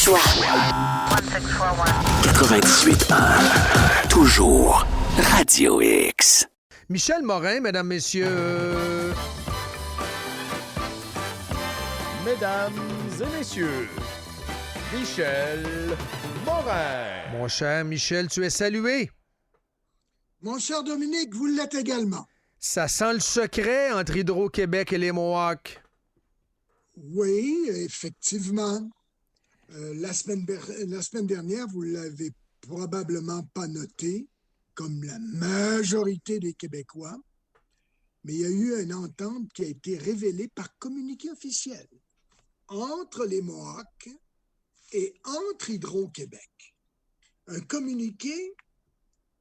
choix. 98.1. Toujours Radio X. Michel Morin, mesdames, messieurs. Mesdames et messieurs, Michel Morin. Mon cher Michel, tu es salué. Mon cher Dominique, vous l'êtes également. Ça sent le secret entre Hydro-Québec et les Mohawks. Oui, effectivement. La semaine dernière, vous ne l'avez probablement pas noté, comme la majorité des Québécois, mais il y a eu une entente qui a été révélée par communiqué officiel entre les Mohawks et entre Hydro-Québec. Un communiqué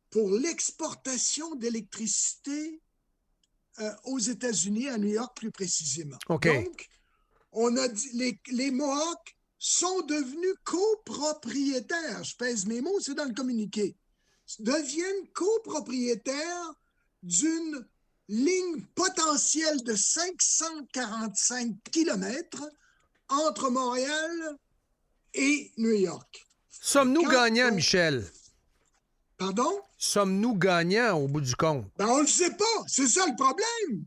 pour l'exportation d'électricité aux États-Unis, à New York plus précisément. OK. Donc, on a dit, les Mohawks sont devenus copropriétaires. Je pèse mes mots, c'est dans le communiqué. Deviennent copropriétaires d'une ligne potentielle de 545 kilomètres entre Montréal et New York. Sommes-nous gagnants, Michel? Pardon? Sommes-nous gagnants au bout du compte? Ben, on ne le sait pas. C'est ça le problème.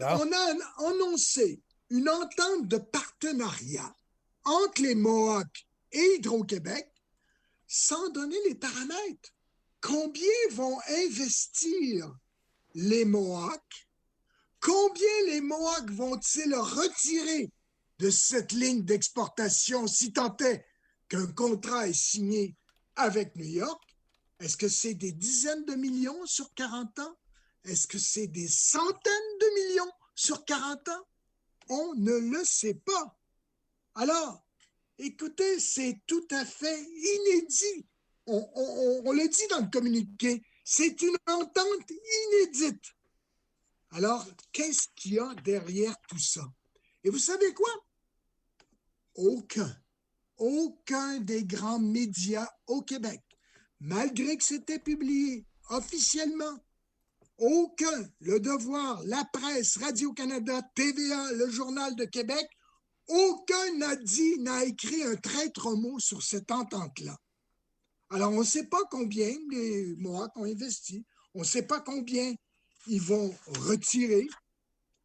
On a annoncé une entente de partenariat entre les Mohawks et Hydro-Québec sans donner les paramètres. Combien vont investir les Mohawks? Combien les Mohawks vont-ils retirer de cette ligne d'exportation si tant est qu'un contrat est signé avec New York? Est-ce que c'est des dizaines de millions sur 40 ans? Est-ce que c'est des centaines de millions sur 40 ans? On ne le sait pas. Alors, écoutez, c'est tout à fait inédit. On le dit dans le communiqué, c'est une entente inédite. Alors, qu'est-ce qu'il y a derrière tout ça? Et vous savez quoi? Aucun des grands médias au Québec, malgré que c'était publié officiellement, aucun, Le Devoir, La Presse, Radio-Canada, TVA, Le Journal de Québec, aucun n'a écrit un traître mot sur cette entente-là. Alors, on ne sait pas combien les Mohawks ont investi, on ne sait pas combien ils vont retirer.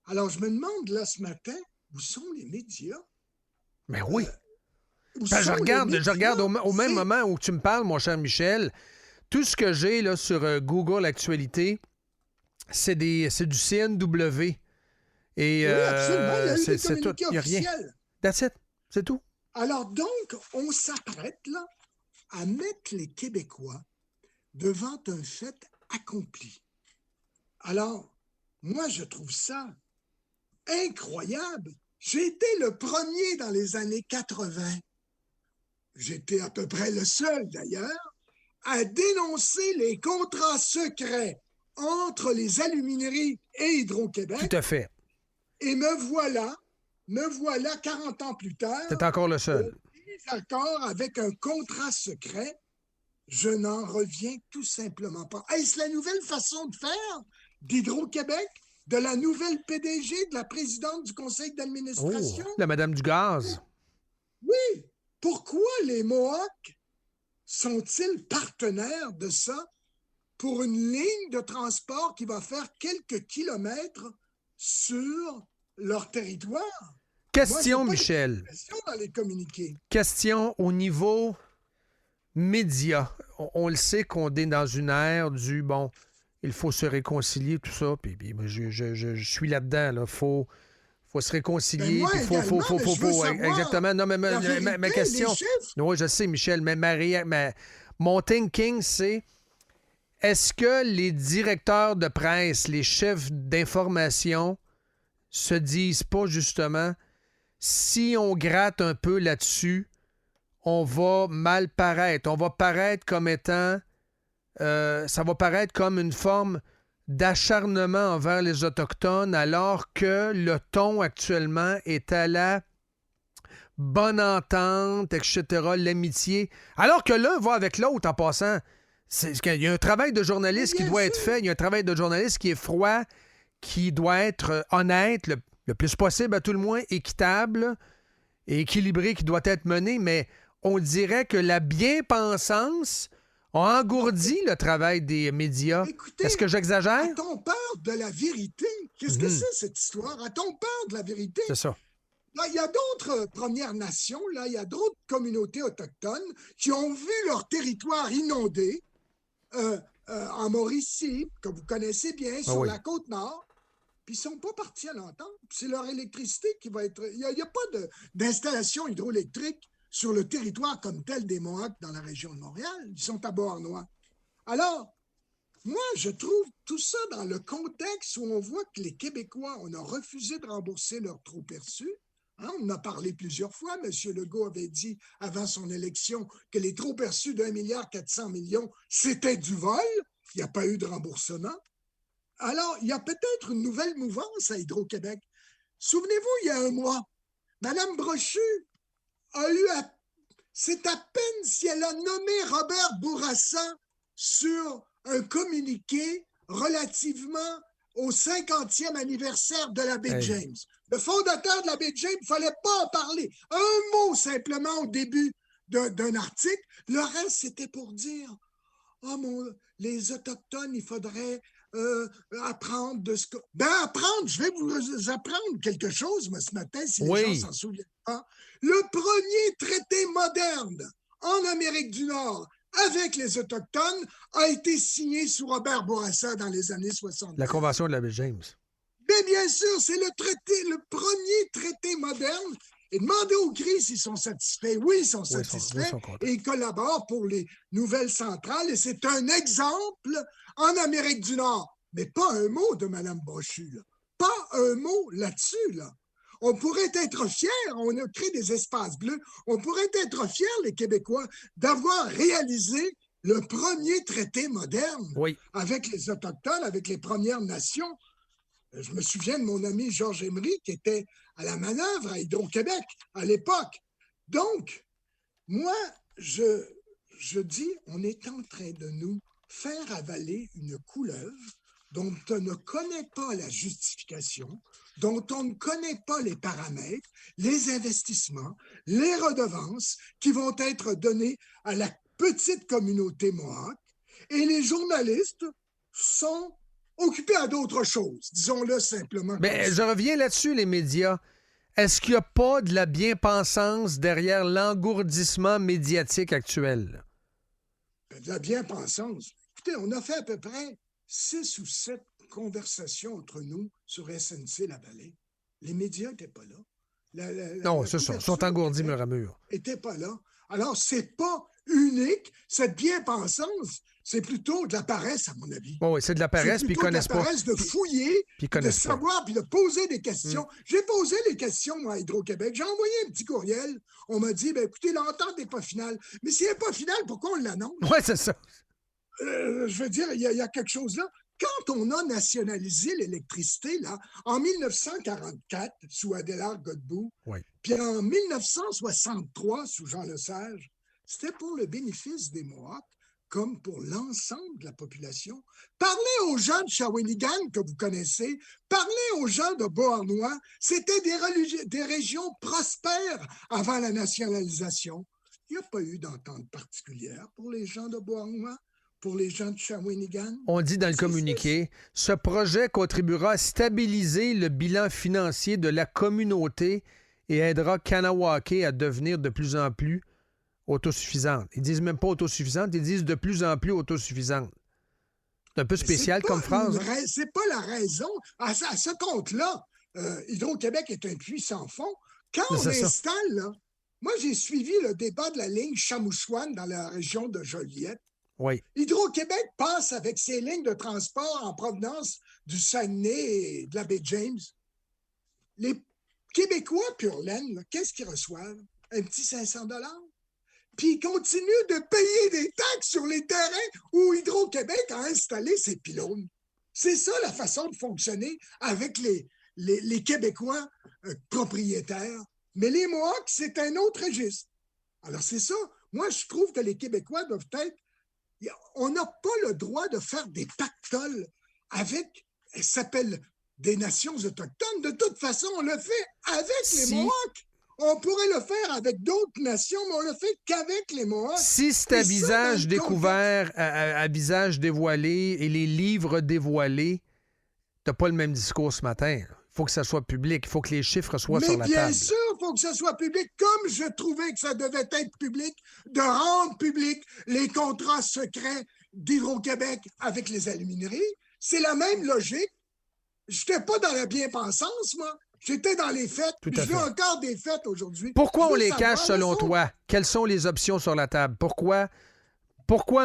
Alors, je me demande, là, ce matin, où sont les médias? Mais oui. Je regarde au même moment où tu me parles, mon cher Michel, tout ce que j'ai là, sur Google Actualité, c'est du CNW. Et, oui, absolument. Il y a eu des communiqués officiels. That's it. C'est tout. Alors donc, on s'apprête là à mettre les Québécois devant un fait accompli. Alors, moi, je trouve ça incroyable. J'ai été le premier dans les années 80. J'étais à peu près le seul, d'ailleurs, à dénoncer les contrats secrets entre les alumineries et Hydro-Québec. Tout à fait. Et me voilà 40 ans plus tard. C'est encore le seul. D'accord avec un contrat secret. Je n'en reviens tout simplement pas. Est-ce la nouvelle façon de faire d'Hydro-Québec, de la nouvelle PDG, de la présidente du conseil d'administration? La Madame du Gaz. Oui. Pourquoi les Mohawks sont-ils partenaires de ça pour une ligne de transport qui va faire quelques kilomètres sur leur territoire? Question, Michel. Question dans les communiqués. Question au niveau média. On le sait qu'on est dans une ère du, bon, il faut se réconcilier, tout ça. Puis je suis là-dedans, là. Faut se réconcilier. Moi, faut exactement. Non, mais ma question. Oui, je sais, Michel, mais mon thinking, c'est est-ce que les directeurs de presse, les chefs d'information se disent pas justement si on gratte un peu là-dessus, on va mal paraître. On va paraître comme étant ça va paraître comme une forme d'acharnement envers les Autochtones, alors que le ton actuellement est à la bonne entente, etc., l'amitié. Alors que l'un va avec l'autre en passant. Il y a un travail de journaliste qui doit être fait. Il y a un travail de journaliste qui est froid, qui doit être honnête, le plus possible à tout le moins, équitable et équilibré, qui doit être mené. Mais on dirait que la bien-pensance a engourdi le travail des médias. Écoutez, est-ce que j'exagère? A-t-on peur de la vérité? Qu'est-ce que c'est, cette histoire? A-t-on peur de la vérité? C'est ça. Là, il y a d'autres Premières Nations, là, il y a d'autres communautés autochtones qui ont vu leur territoire inondé en Mauricie, que vous connaissez bien, sur la Côte-Nord, puis ils ne sont pas partis à l'entente. C'est leur électricité qui va être... Il n'y a pas d'installation hydroélectrique sur le territoire comme tel des Mohawks dans la région de Montréal. Ils sont à Beauharnois. Alors, moi, je trouve tout ça dans le contexte où on voit que les Québécois, on a refusé de rembourser leurs trop perçus. Hein, on en a parlé plusieurs fois. M. Legault avait dit avant son élection que les trop perçus d'1,4 milliard, c'était du vol. Il n'y a pas eu de remboursement. Alors, il y a peut-être une nouvelle mouvance à Hydro-Québec. Souvenez-vous, il y a un mois, Mme Brochu a eu c'est à peine si elle a nommé Robert Bourassa sur un communiqué relativement au 50e anniversaire de l'abbé James. Le fondateur de l'abbé James, il ne fallait pas en parler. Un mot simplement au début d'un article. Le reste, c'était pour dire les Autochtones, il faudrait apprendre de ce que... apprendre, je vais vous apprendre quelque chose, moi, ce matin, si les gens s'en souviennent pas. Le premier traité moderne en Amérique du Nord avec les Autochtones a été signé sous Robert Bourassa dans les années 60. La Convention de l'abbé James. Mais bien sûr, c'est le premier traité moderne. Et demandez aux Gris s'ils sont satisfaits. Oui, ils sont satisfaits. Et ils collaborent pour les nouvelles centrales. Et c'est un exemple en Amérique du Nord. Mais pas un mot de Mme Brochu. Là. Pas un mot là-dessus. Là. On pourrait être fiers, on a créé des espaces bleus, on pourrait être fiers, les Québécois, d'avoir réalisé le premier traité moderne avec les Autochtones, avec les Premières Nations. Je me souviens de mon ami Georges Emery qui était à la manœuvre à Hydro-Québec à l'époque. Donc, moi, je dis, on est en train de nous faire avaler une couleuvre dont on ne connaît pas la justification, dont on ne connaît pas les paramètres, les investissements, les redevances qui vont être données à la petite communauté Mohawk. Et les journalistes sont occupés à d'autres choses, disons-le simplement. Mais je reviens là-dessus, les médias. Est-ce qu'il n'y a pas de la bien-pensance derrière l'engourdissement médiatique actuel? De la bien-pensance. Écoutez, on a fait à peu près 6 ou 7 conversations entre nous sur SNC-Lavallee. Les médias n'étaient pas là. Non, c'est ça. Ils sont engourdis mur à mur. N'étaient pas là. Alors, c'est pas unique. Cette bien-pensance, c'est plutôt de la paresse, à mon avis. Oui, c'est de la paresse, puis ils connaissent pas. C'est de la paresse de fouiller, de savoir, puis de poser des questions. J'ai posé les questions, moi, à Hydro-Québec. J'ai envoyé un petit courriel. On m'a dit, écoutez, l'entente n'est pas finale. Mais si elle n'est pas finale, pourquoi on l'annonce? Oui, c'est ça. Je veux dire, il y a quelque chose là. Quand on a nationalisé l'électricité, là, en 1944, sous Adélard Godbout, puis en 1963, sous Jean Lesage, c'était pour le bénéfice des Mohawks, comme pour l'ensemble de la population. Parlez aux gens de Shawinigan, que vous connaissez, parlez aux gens de Beauharnois, c'était des régions prospères avant la nationalisation. Il n'y a pas eu d'entente particulière pour les gens de Beauharnois. Pour les gens de Shawinigan. On dit dans le communiqué, ce projet contribuera à stabiliser le bilan financier de la communauté et aidera Kahnawake à devenir de plus en plus autosuffisante. Ils disent même pas autosuffisante, ils disent de plus en plus autosuffisante. C'est un peu spécial comme phrase. C'est pas la raison. À ce compte-là, Hydro-Québec est un puits sans fond. Quand on installe, là, moi j'ai suivi le débat de la ligne Chamouchouane dans la région de Joliette. Oui. Hydro-Québec passe avec ses lignes de transport en provenance du Saguenay et de la baie James. Les Québécois pur laine, qu'est-ce qu'ils reçoivent? Un petit 500 $. Puis ils continuent de payer des taxes sur les terrains où Hydro-Québec a installé ses pylônes. C'est ça la façon de fonctionner avec les Québécois propriétaires. Mais les Mohawks, c'est un autre registre. Alors c'est ça. Moi, je trouve que les Québécois doivent être... On n'a pas le droit de faire des pactoles avec, elles s'appellent des nations autochtones. De toute façon, on le fait avec les Mohawks. On pourrait le faire avec d'autres nations, mais on le fait qu'avec les Mohawks. Si c'est à visage découvert, à visage dévoilé et les livres dévoilés, t'as pas le même discours ce matin. Il faut que ça soit public. Il faut que les chiffres soient sur la table. Mais bien sûr, il faut que ça soit public, comme je trouvais que ça devait être public, de rendre public les contrats secrets d'Hydro-Québec avec les alumineries. C'est la même logique. Je n'étais pas dans la bien-pensance, moi. J'étais dans les faits. Je veux encore des faits aujourd'hui. Pourquoi on les cache, selon toi? Quelles sont les options sur la table? Pourquoi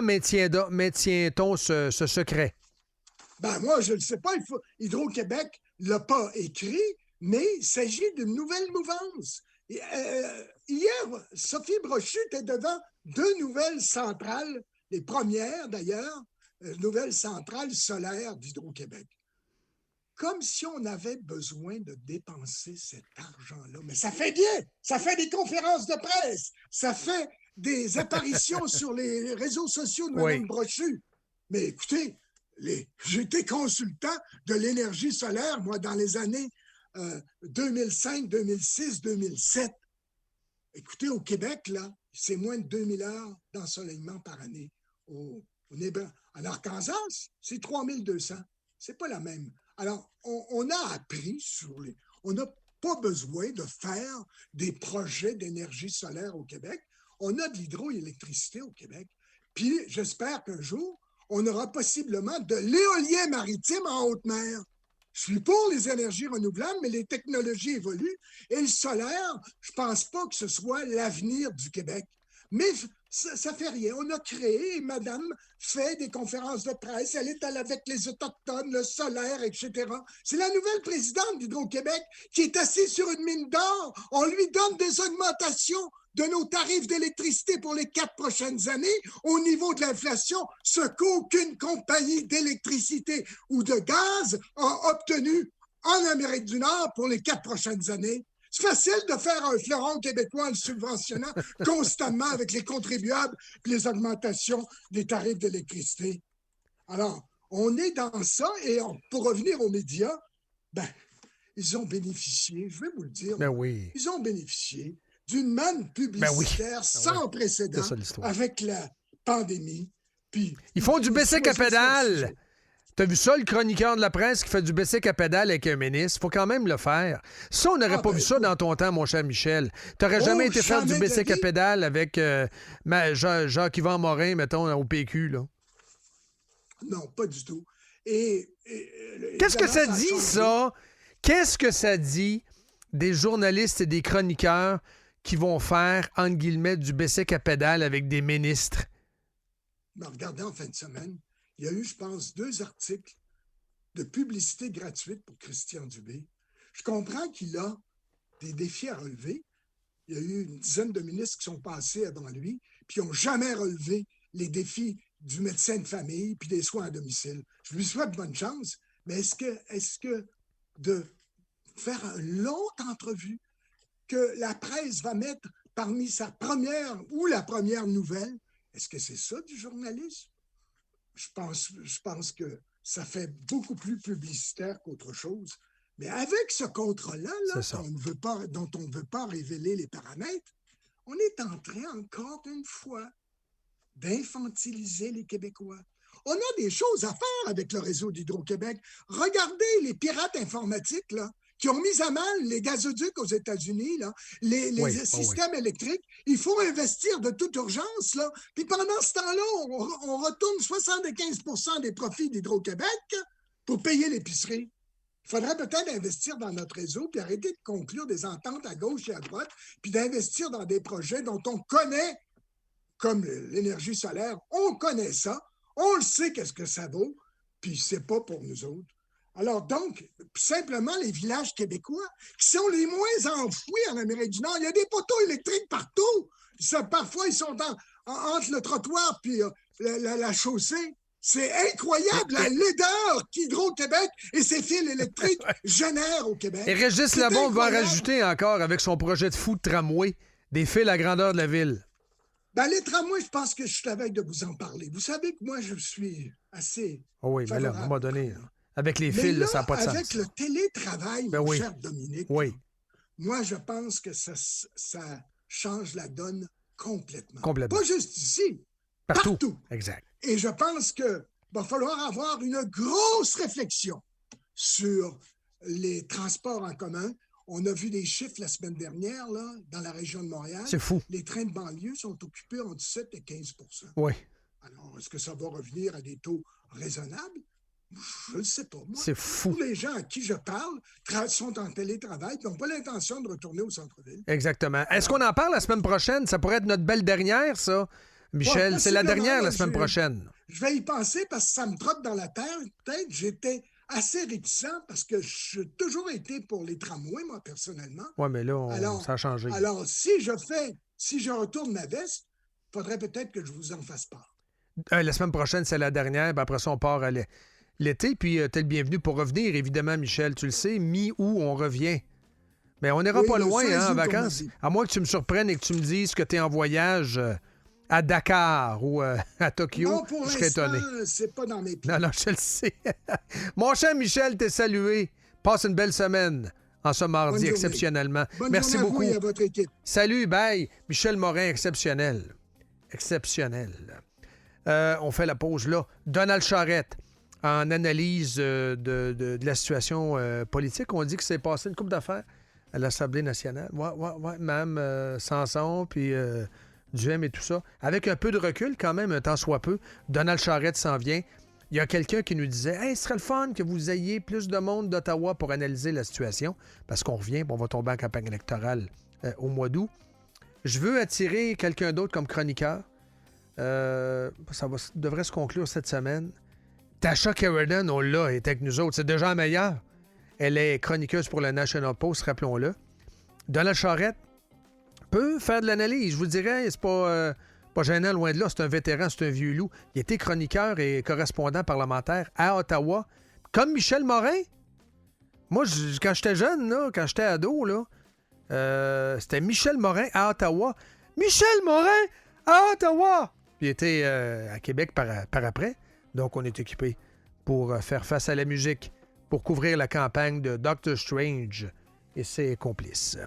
maintient-on ce secret? Ben moi, je ne le sais pas. Hydro-Québec ne l'a pas écrit, mais il s'agit d'une nouvelle mouvance. Hier, Sophie Brochu était devant 2 nouvelles centrales, les premières d'ailleurs, nouvelles centrales solaires d'Hydro-Québec. Comme si on avait besoin de dépenser cet argent-là. Mais ça fait bien! Ça fait des conférences de presse! Ça fait des apparitions sur les réseaux sociaux de Mme Brochu. Mais écoutez, j'étais consultant de l'énergie solaire, moi, dans les années 2005, 2006, 2007. Écoutez, au Québec, là, c'est moins de 2000 heures d'ensoleillement par année. En Arkansas, c'est 3200. C'est pas la même. Alors, on a appris on n'a pas besoin de faire des projets d'énergie solaire au Québec. On a de l'hydroélectricité au Québec. Puis, j'espère qu'un jour, on aura possiblement de l'éolien maritime en haute mer. Je suis pour les énergies renouvelables, mais les technologies évoluent. Et le solaire, je ne pense pas que ce soit l'avenir du Québec. Mais ça ne fait rien. On a créé, et madame fait des conférences de presse. Elle est avec les Autochtones, le solaire, etc. C'est la nouvelle présidente d'Hydro-Québec qui est assise sur une mine d'or. On lui donne des augmentations de nos tarifs d'électricité pour les 4 prochaines années au niveau de l'inflation, ce qu'aucune compagnie d'électricité ou de gaz a obtenu en Amérique du Nord pour les 4 prochaines années. C'est facile de faire un fleuron québécois en le subventionnant constamment avec les contribuables et les augmentations des tarifs d'électricité. Alors, on est dans ça et pour revenir aux médias, ils ont bénéficié, je vais vous le dire, ils ont bénéficié d'une manne publicitaire sans précédent avec la pandémie. Puis, ils font du bicycle à pédale. T'as vu ça, le chroniqueur de la presse qui fait du bicycle à pédale avec un ministre? Faut quand même le faire. Ça, on n'aurait pas vu ça dans ton temps, mon cher Michel. T'aurais jamais été faire du bicycle à pédale avec Jacques-Yvan Morin, mettons, au PQ, là. Non, pas du tout. Qu'est-ce que ça dit, ça? Qu'est-ce que ça dit des journalistes et des chroniqueurs qui vont faire, entre guillemets, du bicycle à pédale avec des ministres? Regardez en fin de semaine, il y a eu, je pense, 2 articles de publicité gratuite pour Christian Dubé. Je comprends qu'il a des défis à relever. Il y a eu une dizaine de ministres qui sont passés avant lui, puis ils n'ont jamais relevé les défis du médecin de famille puis des soins à domicile. Je lui souhaite bonne chance, mais est-ce que de faire une longue entrevue que la presse va mettre parmi sa première ou la première nouvelle, est-ce que c'est ça du journalisme? Je pense que ça fait beaucoup plus publicitaire qu'autre chose. Mais avec ce contrat-là, dont on ne veut pas révéler les paramètres, on est en train, encore une fois, d'infantiliser les Québécois. On a des choses à faire avec le réseau d'Hydro-Québec. Regardez les pirates informatiques, là, qui ont mis à mal les gazoducs aux États-Unis, là, les systèmes électriques. Il faut investir de toute urgence, là. Puis pendant ce temps-là, on retourne 75% des profits d'Hydro-Québec pour payer l'épicerie. Il faudrait peut-être investir dans notre réseau puis arrêter de conclure des ententes à gauche et à droite puis d'investir dans des projets dont on connaît, comme l'énergie solaire, on connaît ça, on le sait qu'est-ce que ça vaut, puis c'est pas pour nous autres. Alors donc, simplement, les villages québécois, qui sont les moins enfouis en Amérique du Nord, il y a des poteaux électriques partout. Parfois, ils sont entre le trottoir puis la chaussée. C'est incroyable la laideur qu'Hydro-Québec et ses fils électriques génèrent au Québec. Et Régis Labombe va rajouter encore avec son projet de fou de tramway des fils à grandeur de la ville. Les tramways, je pense que je suis avec de vous en parler. Vous savez que moi, je suis assez oui, mais là, à un moment donné... Avec les mais fils, là, ça n'a pas de sens. Avec le télétravail, mon cher Dominique, moi, je pense que ça change la donne complètement. Complètement. Pas juste ici, Partout. partout. Exact. Et je pense qu'il va falloir avoir une grosse réflexion sur les transports en commun. On a vu des chiffres la semaine dernière là, dans la région de Montréal. C'est fou. Les trains de banlieue sont occupés entre 7 et 15 %. Oui. Alors, est-ce que ça va revenir à des taux raisonnables? Je ne sais pas. Moi, c'est fou. tous les gens à qui je parle sont en télétravail et n'ont pas l'intention de retourner au centre-ville. Exactement. Est-ce qu'on en parle la semaine prochaine? Ça pourrait être notre belle dernière, ça. Michel, c'est la dernière la semaine prochaine. Je vais y penser parce que ça me trotte dans la tête. J'étais assez réticent parce que j'ai toujours été pour les tramways, moi, personnellement. Oui, mais là, ça a changé. Alors, si je retourne ma veste, il faudrait peut-être que je vous en fasse part. La semaine prochaine, c'est la dernière. Puis après ça, on part à l'été. Puis t'es le bienvenu pour revenir, évidemment, Michel. Tu le sais, mi-août, on revient. Mais on n'ira pas loin en vacances. À moins que tu me surprennes et que tu me dises que tu es en voyage à Dakar ou à Tokyo. Non, pour je serais étonné. C'est pas dans mes plans. Non, je le sais. Mon cher Michel, t'es salué. Passe une belle semaine en ce mardi, exceptionnellement. Merci beaucoup. Bonne journée à vous et à votre équipe. Salut, bye. Michel Morin, exceptionnel. Exceptionnel. On fait la pause là. Donald Charette, en analyse de la situation politique, on dit que c'est passé une couple d'affaires à l'Assemblée nationale. Ouais. Même Sanson, puis Duhem et tout ça. Avec un peu de recul, quand même, un tant soit peu, Donald Charette s'en vient. Il y a quelqu'un qui nous disait « Hey, ce serait le fun que vous ayez plus de monde d'Ottawa pour analyser la situation. » Parce qu'on revient, on va tomber en campagne électorale au mois d'août. Je veux attirer quelqu'un d'autre comme chroniqueur. Ça devrait se conclure cette semaine. Tasha Keranen, on l'a, elle est avec nous autres. C'est déjà la meilleure. Elle est chroniqueuse pour le National Post, rappelons-le. Donald Charette peut faire de l'analyse. Je vous dirais, c'est pas gênant, loin de là. C'est un vétéran, c'est un vieux loup. Il était chroniqueur et correspondant parlementaire à Ottawa, comme Michel Morin. Moi, quand j'étais jeune, là, quand j'étais ado, là, c'était Michel Morin à Ottawa. Michel Morin à Ottawa! Puis il était à Québec par après. Donc, on est équipé pour faire face à la musique, pour couvrir la campagne de Doctor Strange et ses complices.